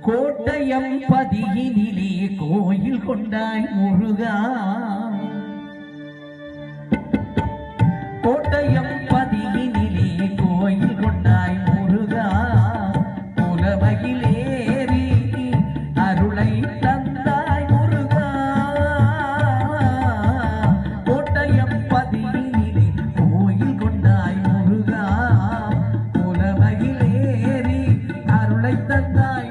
கோட்டயம் பதியினிலே கோயில் கொண்டாய் முருகா கோட்டயம் பதியினிலே கோயில் கொண்டாய் முருகா புலவகிலேறி அருளை தந்தாய் முருகா கோட்டயம் பதியினிலே கோயில் கொண்டாய் முருகா புலவகிலேறி அருளை தந்தாய்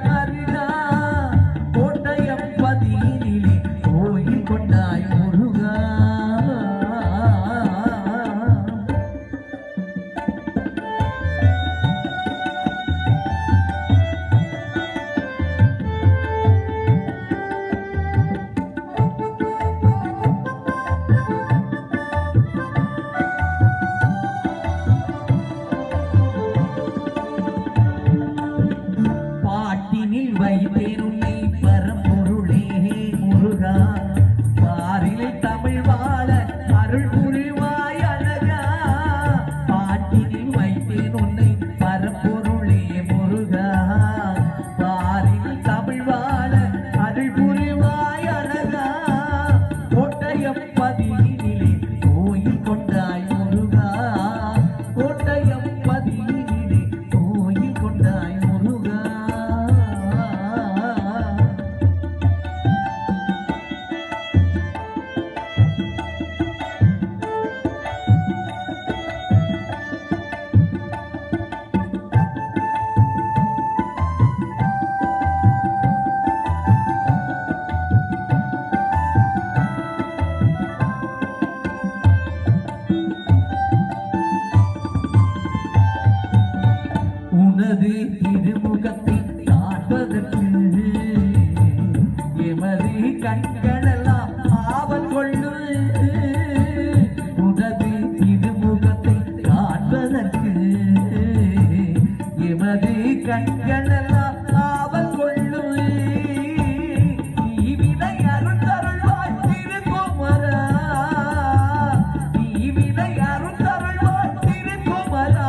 வைத்தேன் உன்னை பரம்பொருளே முருகா பாரிலை தமிழ் வாழ அருள் புரிவாய் அழகா பாட்டினில் வைத்தேன் உன்னை பரம்பொருளே முருகா பாரில் தமிழ் வாழ அருள் புரிவாய் அழகா கோட்டயம் பதியினிலே கோயில் கொண்டாய் முருகா கோட்டயம் பதியினிலே கோயில் கொண்டாய் முருகா உனது திருமுகத்தை காண்பதற்கு எமது கண்களெல்லாம் ஆவல் கொள்ளு உனது திருமுகத்தை காண்பதற்கு எமது கண்களெல்லாம் ஆவல் கொள்ளு நீவினை அருள்தருள்வாய் திருக்குமரா நீவினை அருள்தருள்வாய் திருக்குமரா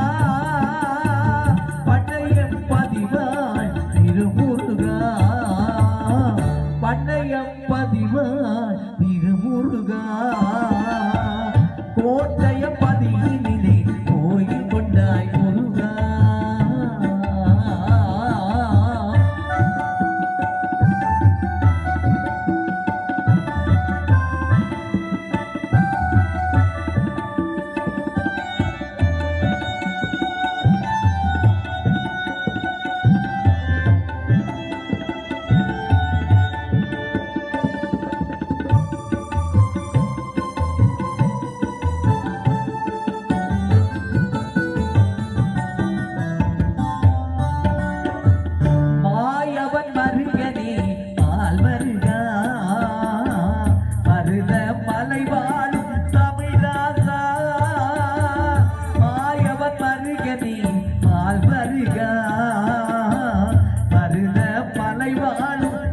பண்டையம் பதிவாய் திருமுருகா கோட்டைய பதியினிலே கோயில் கொண்டாய் முருகா மருத மலை வாழும்